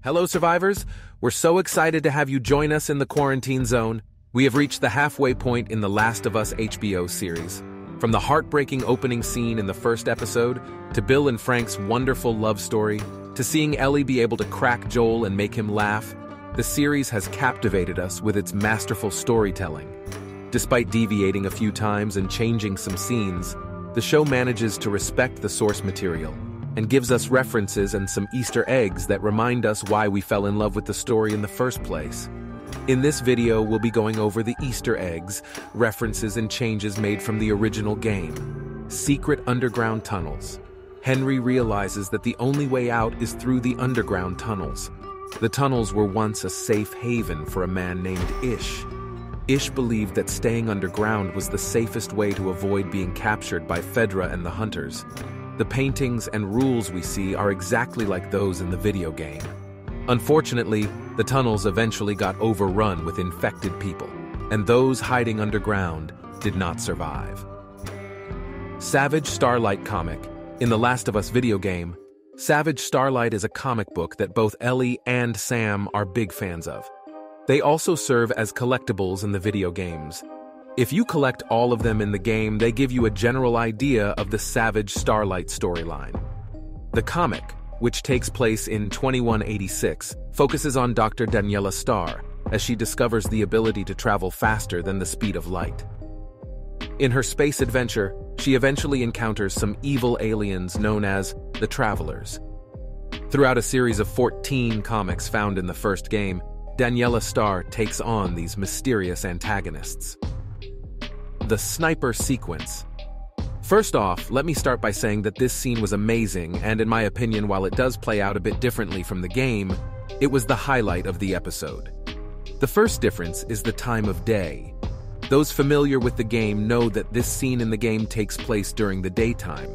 Hello, survivors. We're so excited to have you join us in the quarantine zone. We have reached the halfway point in the Last of Us HBO series. From the heartbreaking opening scene in the first episode, to Bill and Frank's wonderful love story, to seeing Ellie be able to crack Joel and make him laugh, the series has captivated us with its masterful storytelling. Despite deviating a few times and changing some scenes, the show manages to respect the source material and gives us references and some Easter eggs that remind us why we fell in love with the story in the first place. In this video, we'll be going over the Easter eggs, references and changes made from the original game. Secret underground tunnels. Henry realizes that the only way out is through the underground tunnels. The tunnels were once a safe haven for a man named Ish. Ish believed that staying underground was the safest way to avoid being captured by Fedra and the Hunters. The paintings and rules we see are exactly like those in the video game. Unfortunately, the tunnels eventually got overrun with infected people, and those hiding underground did not survive. Savage Starlight comic. In the Last of Us video game, Savage Starlight is a comic book that both Ellie and Sam are big fans of. They also serve as collectibles in the video games. If you collect all of them in the game, they give you a general idea of the Savage Starlight storyline. The comic, which takes place in 2186, focuses on Dr. Daniela Starr as she discovers the ability to travel faster than the speed of light. In her space adventure, she eventually encounters some evil aliens known as the Travelers. Throughout a series of 14 comics found in the first game, Daniela Starr takes on these mysterious antagonists. The sniper sequence. First off, let me start by saying that this scene was amazing, and in my opinion, while it does play out a bit differently from the game, it was the highlight of the episode. The first difference is the time of day. Those familiar with the game know that this scene in the game takes place during the daytime,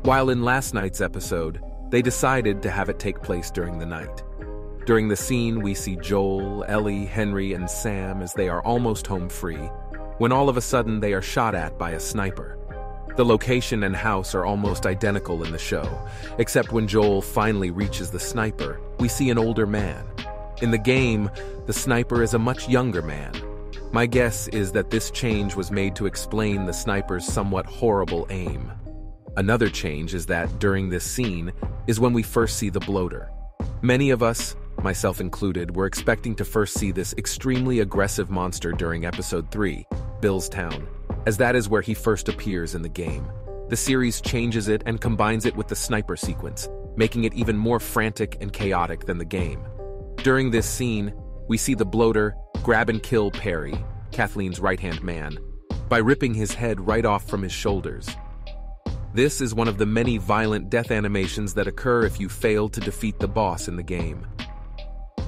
while in last night's episode, they decided to have it take place during the night. During the scene, we see Joel, Ellie, Henry, and Sam as they are almost home free, when all of a sudden they are shot at by a sniper. The location and house are almost identical in the show, except when Joel finally reaches the sniper, we see an older man. In the game, the sniper is a much younger man. My guess is that this change was made to explain the sniper's somewhat horrible aim. Another change is that, during this scene, is when we first see the bloater. Many of us, myself included, were expecting to first see this extremely aggressive monster during Episode 3, Bill's Town, as that is where he first appears in the game. The series changes it and combines it with the sniper sequence, making it even more frantic and chaotic than the game. During this scene, we see the bloater grab and kill Perry, Kathleen's right-hand man, by ripping his head right off from his shoulders. This is one of the many violent death animations that occur if you fail to defeat the boss in the game.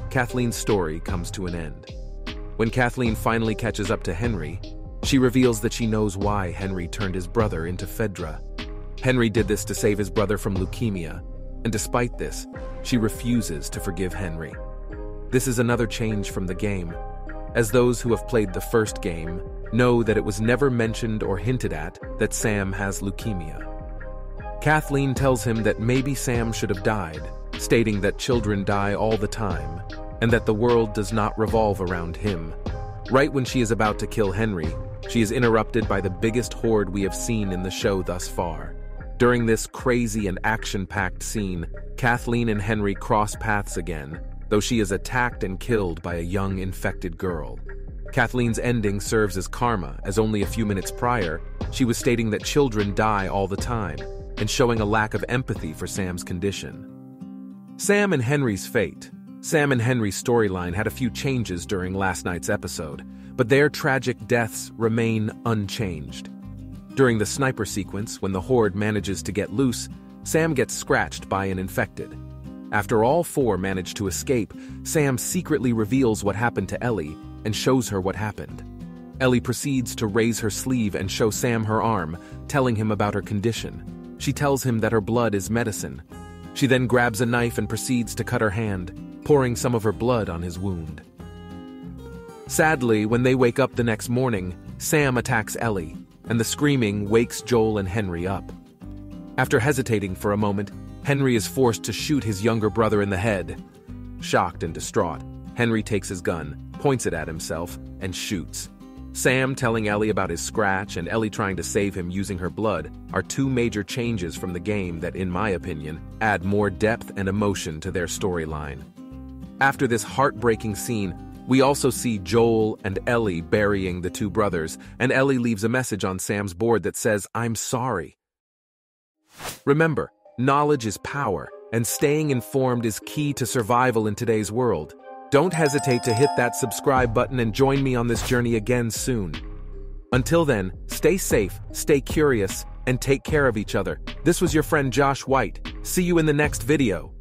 Kathleen's story comes to an end. When Kathleen finally catches up to Henry, she reveals that she knows why Henry turned his brother into Fedra. Henry did this to save his brother from leukemia, and despite this, she refuses to forgive Henry. This is another change from the game, as those who have played the first game know that it was never mentioned or hinted at that Sam has leukemia. Kathleen tells him that maybe Sam should have died, stating that children die all the time, and that the world does not revolve around him. Right when she is about to kill Henry, she is interrupted by the biggest horde we have seen in the show thus far. During this crazy and action-packed scene, Kathleen and Henry cross paths again, though she is attacked and killed by a young infected girl. Kathleen's ending serves as karma, as only a few minutes prior, she was stating that children die all the time, and showing a lack of empathy for Sam's condition. Sam and Henry's fate. Sam and Henry's storyline had a few changes during last night's episode, but their tragic deaths remain unchanged. During the sniper sequence, when the horde manages to get loose, Sam gets scratched by an infected. After all four manage to escape, Sam secretly reveals what happened to Ellie and shows her what happened. Ellie proceeds to raise her sleeve and show Sam her arm, telling him about her condition. She tells him that her blood is medicine. She then grabs a knife and proceeds to cut her hand, pouring some of her blood on his wound. Sadly, when they wake up the next morning, Sam attacks Ellie, and the screaming wakes Joel and Henry up. After hesitating for a moment, Henry is forced to shoot his younger brother in the head. Shocked and distraught, Henry takes his gun, points it at himself, and shoots. Sam telling Ellie about his scratch and Ellie trying to save him using her blood are two major changes from the game that, in my opinion, add more depth and emotion to their storyline. After this heartbreaking scene, we also see Joel and Ellie burying the two brothers, and Ellie leaves a message on Sam's board that says, "I'm sorry." Remember, knowledge is power, and staying informed is key to survival in today's world. Don't hesitate to hit that subscribe button and join me on this journey again soon. Until then, stay safe, stay curious, and take care of each other. This was your friend Josh White. See you in the next video.